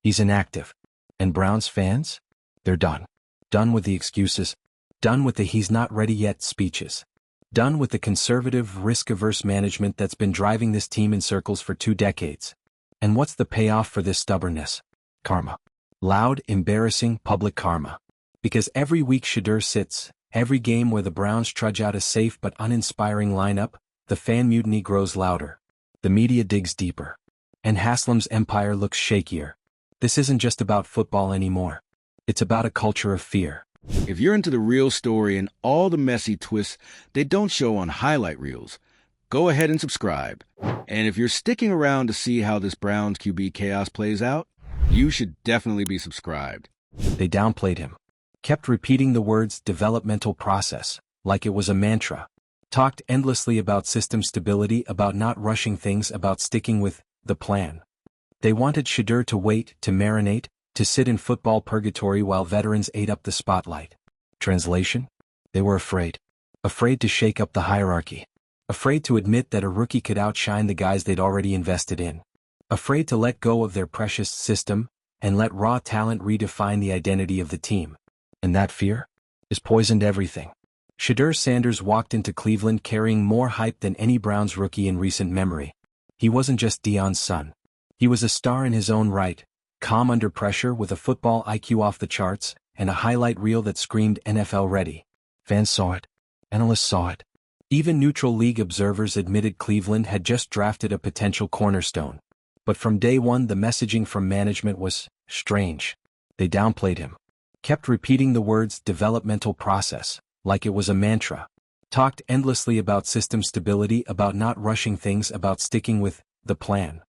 He's inactive. And Browns fans? They're done. Done with the excuses. Done with the "he's not ready yet" speeches. Done with the conservative, risk-averse management that's been driving this team in circles for 2 decades. And what's the payoff for this stubbornness? Karma. Loud, embarrassing, public karma. Because every week Shedeur sits, every game where the Browns trudge out a safe but uninspiring lineup, the fan mutiny grows louder. The media digs deeper. And Haslam's empire looks shakier. This isn't just about football anymore. It's about a culture of fear. If you're into the real story and all the messy twists they don't show on highlight reels, go ahead and subscribe. And if you're sticking around to see how this Browns QB chaos plays out, you should definitely be subscribed. They downplayed him. Kept repeating the words "developmental process" like it was a mantra. Talked endlessly about system stability, about not rushing things, about sticking with the plan. They wanted Shedeur to wait, to marinate, to sit in football purgatory while veterans ate up the spotlight. Translation? They were afraid. Afraid to shake up the hierarchy. Afraid to admit that a rookie could outshine the guys they'd already invested in. Afraid to let go of their precious system and let raw talent redefine the identity of the team. And that fear has poisoned everything. Shedeur Sanders walked into Cleveland carrying more hype than any Browns rookie in recent memory. He wasn't just Deion's son. He was a star in his own right, calm under pressure with a football IQ off the charts and a highlight reel that screamed NFL ready. Fans saw it. Analysts saw it. Even neutral league observers admitted Cleveland had just drafted a potential cornerstone. But from day one the messaging from management was strange. They downplayed him. Kept repeating the words "developmental process" like it was a mantra. Talked endlessly about system stability, about not rushing things, about sticking with the plan.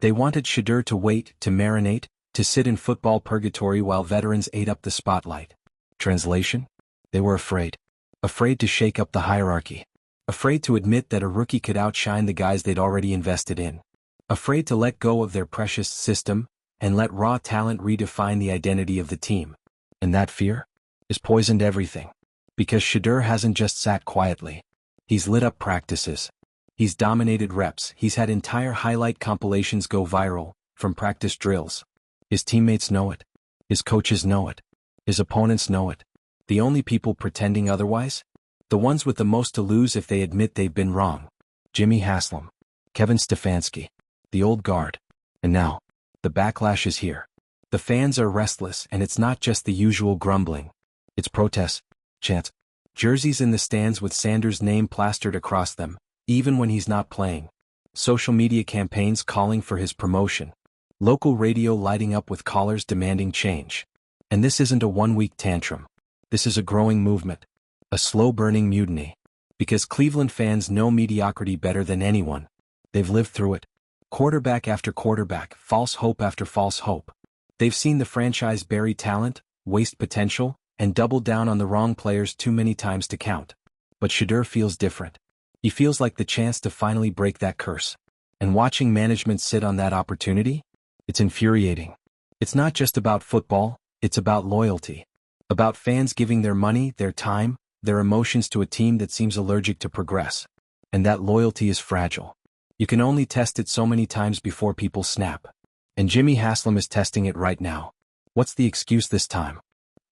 They wanted Shedeur to wait, to marinate, to sit in football purgatory while veterans ate up the spotlight. Translation? They were afraid. Afraid to shake up the hierarchy. Afraid to admit that a rookie could outshine the guys they'd already invested in. Afraid to let go of their precious system and let raw talent redefine the identity of the team. And that fear has poisoned everything. Because Shedeur hasn't just sat quietly. He's lit up practices. He's dominated reps. He's had entire highlight compilations go viral from practice drills. His teammates know it. His coaches know it. His opponents know it. The only people pretending otherwise? The ones with the most to lose if they admit they've been wrong. Jimmy Haslam. Kevin Stefanski. The old guard. And now, the backlash is here. The fans are restless, and it's not just the usual grumbling. It's protests, chants, jerseys in the stands with Sanders' name plastered across them, even when he's not playing. Social media campaigns calling for his promotion. Local radio lighting up with callers demanding change. And this isn't a one-week tantrum. This is a growing movement. A slow-burning mutiny. Because Cleveland fans know mediocrity better than anyone. They've lived through it. Quarterback after quarterback, false hope after false hope. They've seen the franchise bury talent, waste potential, and double down on the wrong players too many times to count. But Shedeur feels different. He feels like the chance to finally break that curse. And watching management sit on that opportunity? It's infuriating. It's not just about football, it's about loyalty. About fans giving their money, their time, their emotions to a team that seems allergic to progress. And that loyalty is fragile. You can only test it so many times before people snap. And Jimmy Haslam is testing it right now. What's the excuse this time?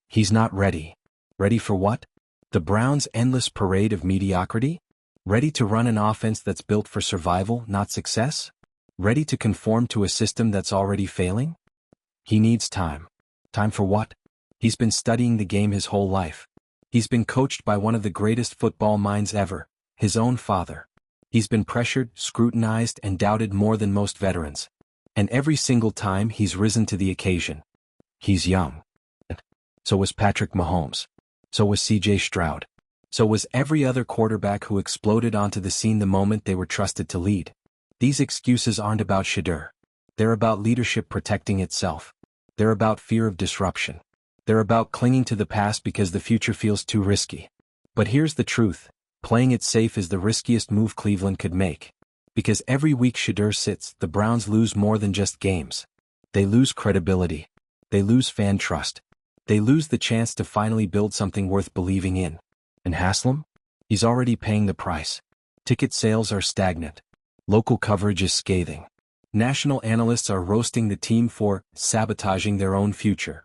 He's not ready. Ready for what? The Browns' endless parade of mediocrity? Ready to run an offense that's built for survival, not success? Ready to conform to a system that's already failing? He needs time. Time for what? He's been studying the game his whole life. He's been coached by one of the greatest football minds ever, his own father. He's been pressured, scrutinized, and doubted more than most veterans. And every single time he's risen to the occasion. He's young. So was Patrick Mahomes. So was C.J. Stroud. So was every other quarterback who exploded onto the scene the moment they were trusted to lead. These excuses aren't about Shedeur. They're about leadership protecting itself. They're about fear of disruption. They're about clinging to the past because the future feels too risky. But here's the truth. Playing it safe is the riskiest move Cleveland could make. Because every week Shedeur sits, the Browns lose more than just games. They lose credibility. They lose fan trust. They lose the chance to finally build something worth believing in. And Haslam? He's already paying the price. Ticket sales are stagnant. Local coverage is scathing. National analysts are roasting the team for sabotaging their own future.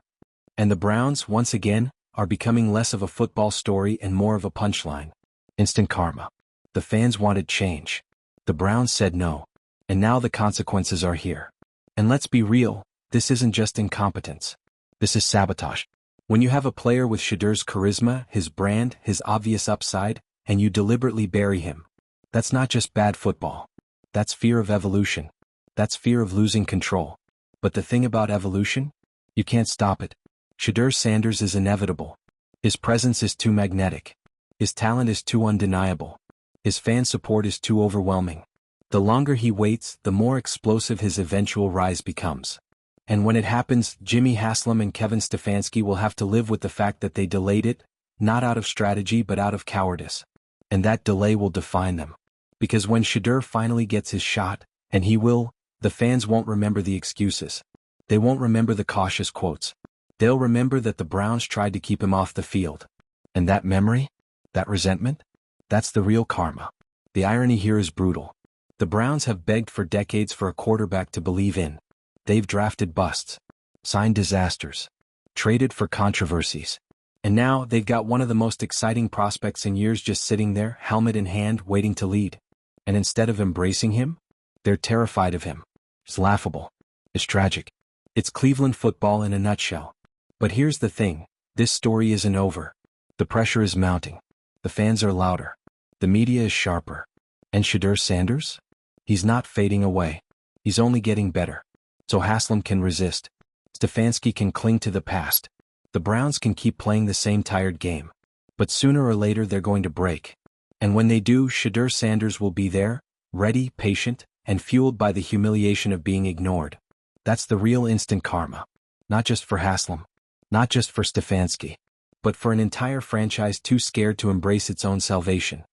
And the Browns, once again, are becoming less of a football story and more of a punchline. Instant karma. The fans wanted change. The Browns said no. And now the consequences are here. And let's be real, this isn't just incompetence. This is sabotage. When you have a player with Shedeur's charisma, his brand, his obvious upside, and you deliberately bury him, that's not just bad football. That's fear of evolution. That's fear of losing control. But the thing about evolution? You can't stop it. Shedeur Sanders is inevitable. His presence is too magnetic. His talent is too undeniable. His fan support is too overwhelming. The longer he waits, the more explosive his eventual rise becomes. And when it happens, Jimmy Haslam and Kevin Stefanski will have to live with the fact that they delayed it, not out of strategy but out of cowardice. And that delay will define them. Because when Shedeur finally gets his shot, and he will, the fans won't remember the excuses. They won't remember the cautious quotes. They'll remember that the Browns tried to keep him off the field. And that memory? That resentment? That's the real karma. The irony here is brutal. The Browns have begged for decades for a quarterback to believe in. They've drafted busts, signed disasters, traded for controversies. And now they've got one of the most exciting prospects in years just sitting there, helmet in hand, waiting to lead. And instead of embracing him, they're terrified of him. It's laughable. It's tragic. It's Cleveland football in a nutshell. But here's the thing, this story isn't over. The pressure is mounting. The fans are louder. The media is sharper. And Shedeur Sanders? He's not fading away. He's only getting better. So Haslam can resist. Stefanski can cling to the past. The Browns can keep playing the same tired game. But sooner or later they're going to break. And when they do, Shedeur Sanders will be there, ready, patient, and fueled by the humiliation of being ignored. That's the real instant karma. Not just for Haslam. Not just for Stefanski. But for an entire franchise too scared to embrace its own salvation.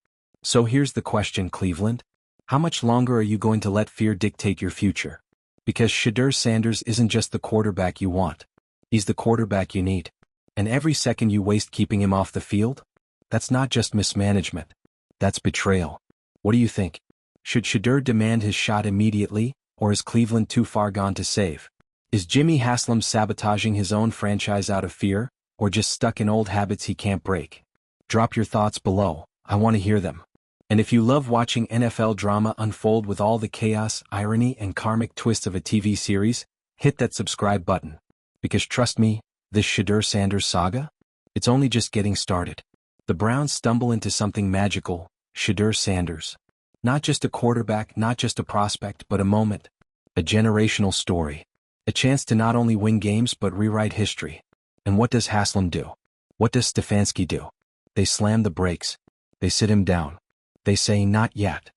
So here's the question, Cleveland. How much longer are you going to let fear dictate your future? Because Shedeur Sanders isn't just the quarterback you want. He's the quarterback you need. And every second you waste keeping him off the field? That's not just mismanagement. That's betrayal. What do you think? Should Shedeur demand his shot immediately, or is Cleveland too far gone to save? Is Jimmy Haslam sabotaging his own franchise out of fear, or just stuck in old habits he can't break? Drop your thoughts below, I want to hear them. And if you love watching NFL drama unfold with all the chaos, irony, and karmic twists of a TV series, hit that subscribe button. Because trust me, this Shedeur Sanders saga? It's only just getting started. The Browns stumble into something magical, Shedeur Sanders. Not just a quarterback, not just a prospect, but a moment. A generational story. A chance to not only win games but rewrite history. And what does Haslam do? What does Stefanski do? They slam the brakes. They sit him down. They say not yet.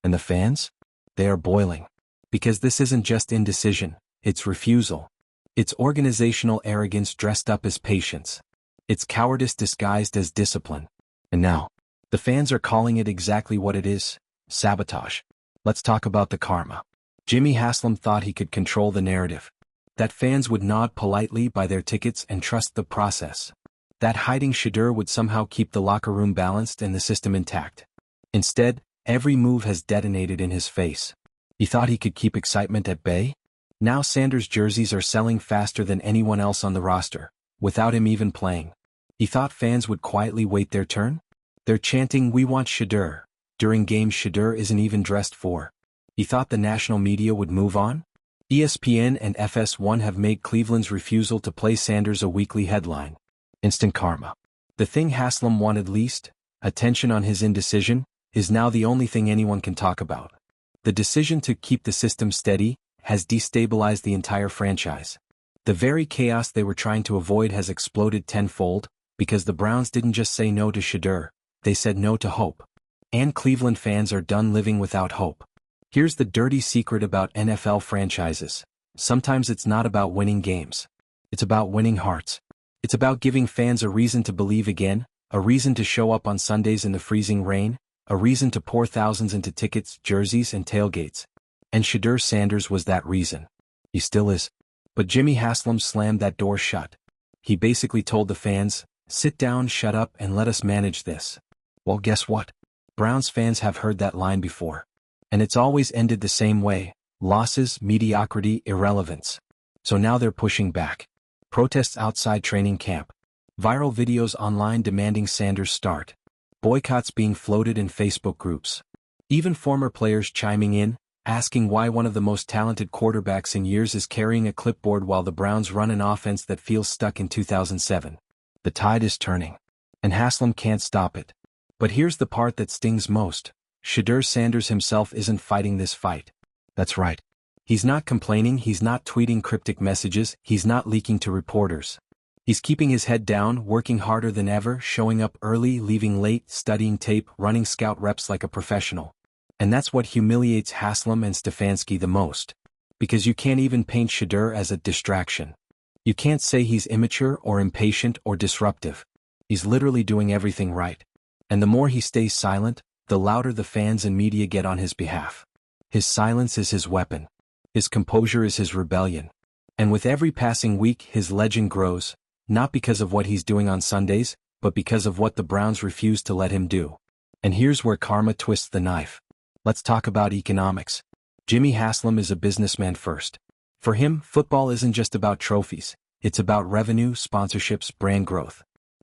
And the fans? They are boiling. Because this isn't just indecision, it's refusal. It's organizational arrogance dressed up as patience. It's cowardice disguised as discipline. And now, the fans are calling it exactly what it is, sabotage. Let's talk about the karma. Jimmy Haslam thought he could control the narrative. That fans would nod politely, buy their tickets, and trust the process. That hiding Shedeur would somehow keep the locker room balanced and the system intact. Instead, every move has detonated in his face. He thought he could keep excitement at bay? Now Sanders jerseys are selling faster than anyone else on the roster, without him even playing. He thought fans would quietly wait their turn? They're chanting, "We want Shedeur." During games Shedeur isn't even dressed for. He thought the national media would move on? ESPN and FS1 have made Cleveland's refusal to play Sanders a weekly headline. Instant karma. The thing Haslam wanted least, attention on his indecision, is now the only thing anyone can talk about. The decision to keep the system steady has destabilized the entire franchise. The very chaos they were trying to avoid has exploded tenfold, because the Browns didn't just say no to Shedeur, they said no to hope. And Cleveland fans are done living without hope. Here's the dirty secret about NFL franchises. Sometimes it's not about winning games. It's about winning hearts. It's about giving fans a reason to believe again, a reason to show up on Sundays in the freezing rain, a reason to pour thousands into tickets, jerseys, and tailgates. And Shedeur Sanders was that reason. He still is. But Jimmy Haslam slammed that door shut. He basically told the fans, "Sit down, shut up, and let us manage this." Well, guess what? Browns fans have heard that line before. And it's always ended the same way, Losses, mediocrity, irrelevance. So now they're pushing back. Protests outside training camp. Viral videos online demanding Sanders start. Boycotts being floated in Facebook groups. Even former players chiming in, asking why one of the most talented quarterbacks in years is carrying a clipboard while the Browns run an offense that feels stuck in 2007. The tide is turning. And Haslam can't stop it. But here's the part that stings most. Shedeur Sanders himself isn't fighting this fight. That's right. He's not complaining, he's not tweeting cryptic messages, he's not leaking to reporters. He's keeping his head down, working harder than ever, showing up early, leaving late, studying tape, running scout reps like a professional. And that's what humiliates Haslam and Stefanski the most. Because you can't even paint Shedeur as a distraction. You can't say he's immature or impatient or disruptive. He's literally doing everything right. And the more he stays silent, the louder the fans and media get on his behalf. His silence is his weapon. His composure is his rebellion. And with every passing week his legend grows, not because of what he's doing on Sundays, but because of what the Browns refuse to let him do. And here's where karma twists the knife. Let's talk about economics. Jimmy Haslam is a businessman first. For him, football isn't just about trophies, it's about revenue, sponsorships, brand growth.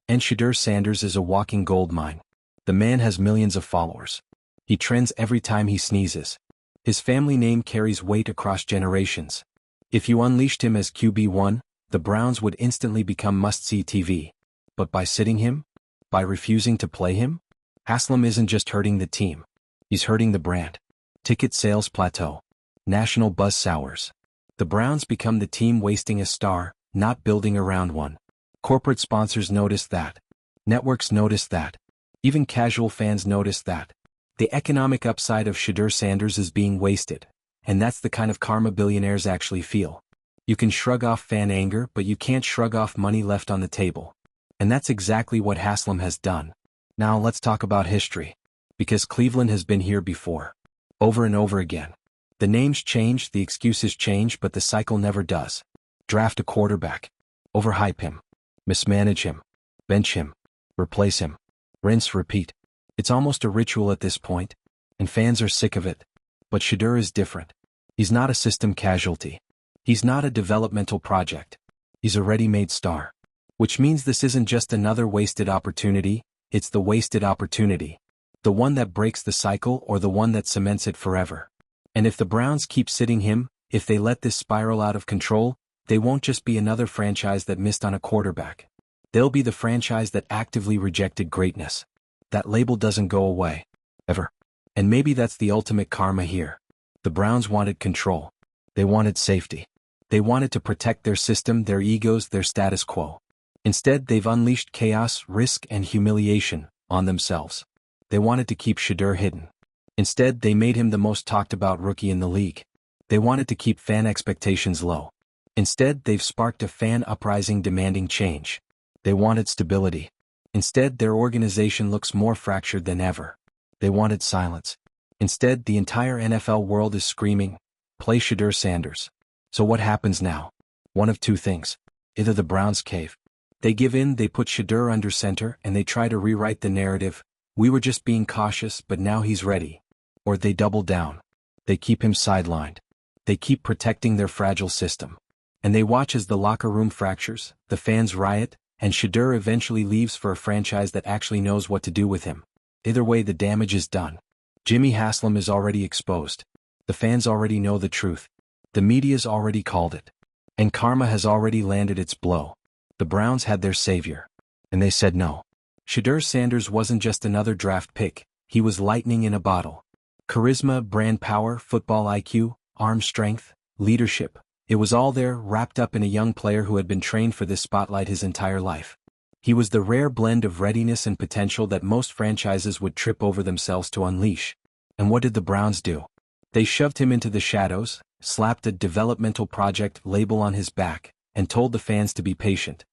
And Shedeur Sanders is a walking gold mine. The man has millions of followers. He trends every time he sneezes. His family name carries weight across generations. If you unleashed him as QB1, the Browns would instantly become must-see TV. But by sitting him? By refusing to play him? Haslam isn't just hurting the team. He's hurting the brand. Ticket sales plateau. National buzz sours. The Browns become the team wasting a star, not building around one. Corporate sponsors notice that. Networks notice that. Even casual fans notice that. The economic upside of Shedeur Sanders is being wasted. And that's the kind of karma billionaires actually feel. You can shrug off fan anger, but you can't shrug off money left on the table. And that's exactly what Haslam has done. Now let's talk about history. Because Cleveland has been here before. Over and over again. The names change, the excuses change, but the cycle never does. Draft a quarterback. Overhype him. Mismanage him. Bench him. Replace him. Rinse, repeat. It's almost a ritual at this point, and fans are sick of it. But Shedeur is different. He's not a system casualty. He's not a developmental project. He's a ready-made star. Which means this isn't just another wasted opportunity, it's the wasted opportunity. The one that breaks the cycle or the one that cements it forever. And if the Browns keep sitting him, if they let this spiral out of control, they won't just be another franchise that missed on a quarterback. They'll be the franchise that actively rejected greatness. That label doesn't go away. Ever. And maybe that's the ultimate karma here. The Browns wanted control. They wanted safety. They wanted to protect their system, their egos, their status quo. Instead, they've unleashed chaos, risk, and humiliation on themselves. They wanted to keep Shedeur hidden. Instead, they made him the most talked about rookie in the league. They wanted to keep fan expectations low. Instead, they've sparked a fan uprising demanding change. They wanted stability. Instead, their organization looks more fractured than ever. They wanted silence. Instead, the entire NFL world is screaming, "Play Shedeur Sanders." So what happens now? One of two things. Either the Browns cave. They give in, they put Shedeur under center, and they try to rewrite the narrative. We were just being cautious, but now he's ready. Or they double down. They keep him sidelined. They keep protecting their fragile system. And they watch as the locker room fractures, the fans riot, and Shedeur eventually leaves for a franchise that actually knows what to do with him. Either way, the damage is done. Jimmy Haslam is already exposed. The fans already know the truth. The media's already called it. And karma has already landed its blow. The Browns had their savior. And they said no. Shedeur Sanders wasn't just another draft pick, he was lightning in a bottle. Charisma, brand power, football IQ, arm strength, leadership. It was all there, wrapped up in a young player who had been trained for this spotlight his entire life. He was the rare blend of readiness and potential that most franchises would trip over themselves to unleash. And what did the Browns do? They shoved him into the shadows, slapped a developmental project label on his back, and told the fans to be patient.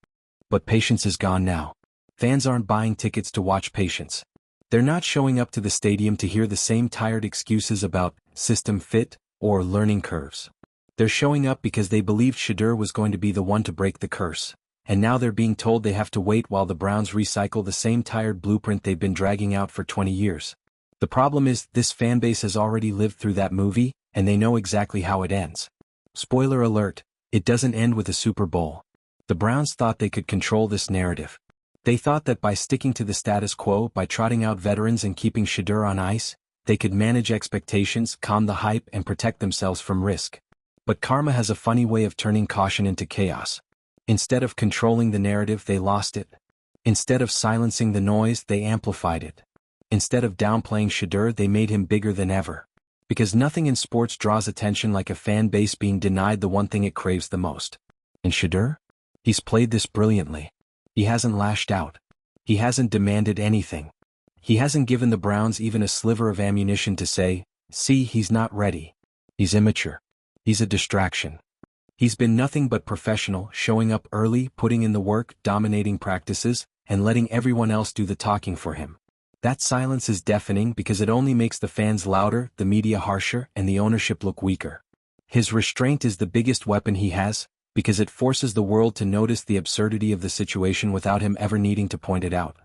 But patience is gone now. Fans aren't buying tickets to watch patience. They're not showing up to the stadium to hear the same tired excuses about system fit or learning curves. They're showing up because they believed Shedeur was going to be the one to break the curse, and now they're being told they have to wait while the Browns recycle the same tired blueprint they've been dragging out for 20 years. The problem is, this fanbase has already lived through that movie, and they know exactly how it ends. Spoiler alert, it doesn't end with a Super Bowl. The Browns thought they could control this narrative. They thought that by sticking to the status quo, by trotting out veterans and keeping Shedeur on ice, they could manage expectations, calm the hype, and protect themselves from risk. But karma has a funny way of turning caution into chaos. Instead of controlling the narrative, they lost it. Instead of silencing the noise, they amplified it. Instead of downplaying Shedeur, they made him bigger than ever. Because nothing in sports draws attention like a fan base being denied the one thing it craves the most. And Shedeur? He's played this brilliantly. He hasn't lashed out. He hasn't demanded anything. He hasn't given the Browns even a sliver of ammunition to say, see, he's not ready. He's immature. He's a distraction. He's been nothing but professional, showing up early, putting in the work, dominating practices, and letting everyone else do the talking for him. That silence is deafening because it only makes the fans louder, the media harsher, and the ownership look weaker. His restraint is the biggest weapon he has, because it forces the world to notice the absurdity of the situation without him ever needing to point it out.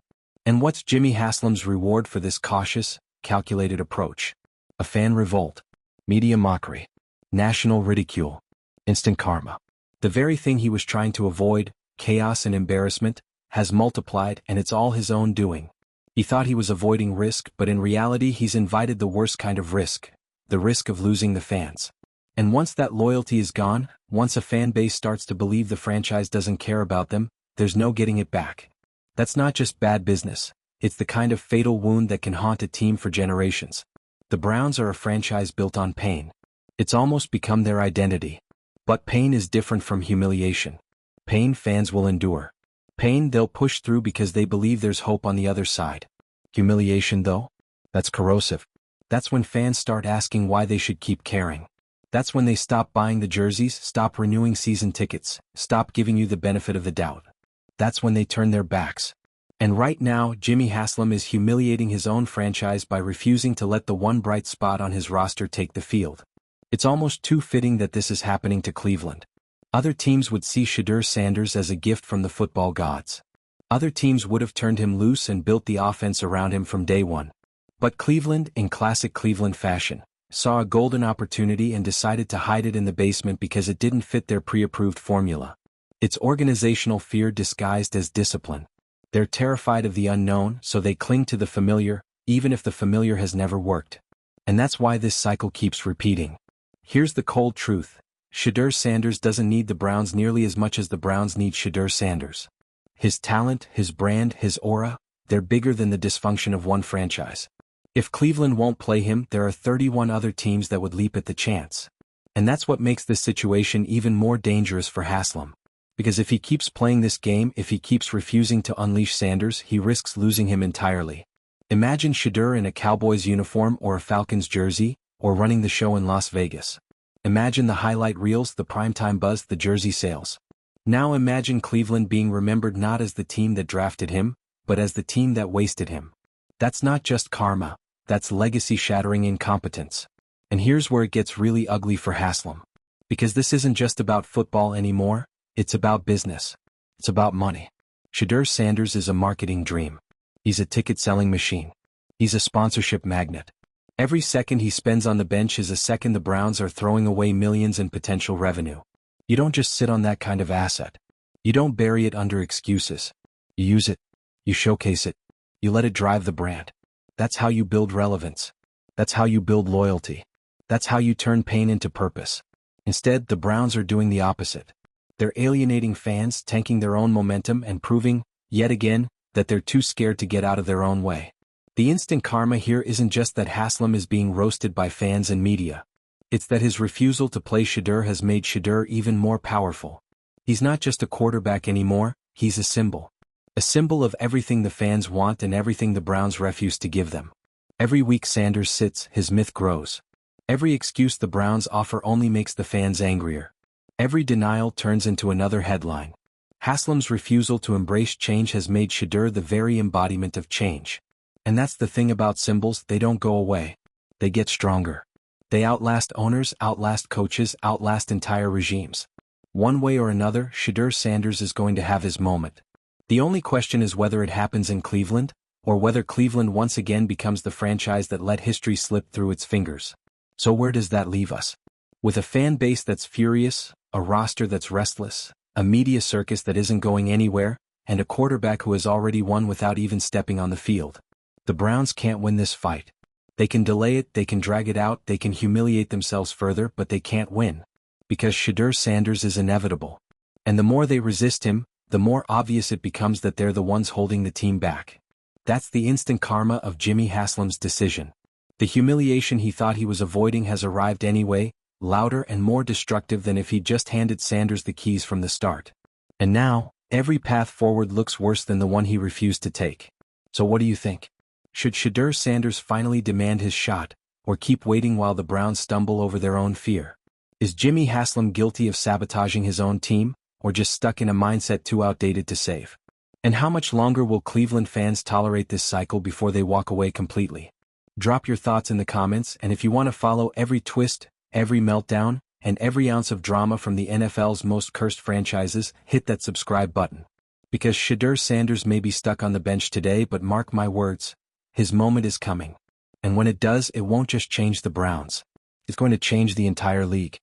And what's Jimmy Haslam's reward for this cautious, calculated approach? A fan revolt. Media mockery. National ridicule. Instant karma. The very thing he was trying to avoid, chaos and embarrassment, has multiplied, and it's all his own doing. He thought he was avoiding risk, but in reality he's invited the worst kind of risk, the risk of losing the fans. And once that loyalty is gone, once a fan base starts to believe the franchise doesn't care about them, there's no getting it back. That's not just bad business, it's the kind of fatal wound that can haunt a team for generations. The Browns are a franchise built on pain. It's almost become their identity. But pain is different from humiliation. Pain fans will endure. Pain they'll push through because they believe there's hope on the other side. Humiliation though? That's corrosive. That's when fans start asking why they should keep caring. That's when they stop buying the jerseys, stop renewing season tickets, stop giving you the benefit of the doubt. That's when they turn their backs. And right now, Jimmy Haslam is humiliating his own franchise by refusing to let the one bright spot on his roster take the field. It's almost too fitting that this is happening to Cleveland. Other teams would see Shedeur Sanders as a gift from the football gods. Other teams would have turned him loose and built the offense around him from day one. But Cleveland, in classic Cleveland fashion, saw a golden opportunity and decided to hide it in the basement because it didn't fit their pre-approved formula. It's organizational fear disguised as discipline. They're terrified of the unknown, so they cling to the familiar, even if the familiar has never worked. And that's why this cycle keeps repeating. Here's the cold truth. Shedeur Sanders doesn't need the Browns nearly as much as the Browns need Shedeur Sanders. His talent, his brand, his aura, they're bigger than the dysfunction of one franchise. If Cleveland won't play him, there are 31 other teams that would leap at the chance. And that's what makes this situation even more dangerous for Haslam. Because if he keeps playing this game, if he keeps refusing to unleash Sanders, he risks losing him entirely. Imagine Shedeur in a Cowboys uniform or a Falcons jersey, or running the show in Las Vegas. Imagine the highlight reels, the primetime buzz, the jersey sales. Now imagine Cleveland being remembered not as the team that drafted him, but as the team that wasted him. That's not just karma, that's legacy-shattering incompetence. And here's where it gets really ugly for Haslam. Because this isn't just about football anymore, it's about business. It's about money. Shedeur Sanders is a marketing dream. He's a ticket-selling machine. He's a sponsorship magnet. Every second he spends on the bench is a second the Browns are throwing away millions in potential revenue. You don't just sit on that kind of asset. You don't bury it under excuses. You use it. You showcase it. You let it drive the brand. That's how you build relevance. That's how you build loyalty. That's how you turn pain into purpose. Instead, the Browns are doing the opposite. They're alienating fans, tanking their own momentum, and proving, yet again, that they're too scared to get out of their own way. The instant karma here isn't just that Haslam is being roasted by fans and media. It's that his refusal to play Shedeur has made Shedeur even more powerful. He's not just a quarterback anymore, he's a symbol. A symbol of everything the fans want and everything the Browns refuse to give them. Every week Sanders sits, his myth grows. Every excuse the Browns offer only makes the fans angrier. Every denial turns into another headline. Haslam's refusal to embrace change has made Shedeur the very embodiment of change. And that's the thing about symbols, they don't go away. They get stronger. They outlast owners, outlast coaches, outlast entire regimes. One way or another, Shedeur Sanders is going to have his moment. The only question is whether it happens in Cleveland, or whether Cleveland once again becomes the franchise that let history slip through its fingers. So where does that leave us? With a fan base that's furious, a roster that's restless, a media circus that isn't going anywhere, and a quarterback who has already won without even stepping on the field. The Browns can't win this fight. They can delay it, they can drag it out, they can humiliate themselves further, but they can't win. Because Shedeur Sanders is inevitable. And the more they resist him, the more obvious it becomes that they're the ones holding the team back. That's the instant karma of Jimmy Haslam's decision. The humiliation he thought he was avoiding has arrived anyway, louder and more destructive than if he'd just handed Sanders the keys from the start. And now, every path forward looks worse than the one he refused to take. So what do you think? Should Shedeur Sanders finally demand his shot, or keep waiting while the Browns stumble over their own fear? Is Jimmy Haslam guilty of sabotaging his own team, or just stuck in a mindset too outdated to save? And how much longer will Cleveland fans tolerate this cycle before they walk away completely? Drop your thoughts in the comments, and if you want to follow every twist, every meltdown, and every ounce of drama from the NFL's most cursed franchises, hit that subscribe button. Because Shedeur Sanders may be stuck on the bench today, but mark my words, his moment is coming. And when it does, it won't just change the Browns. It's going to change the entire league.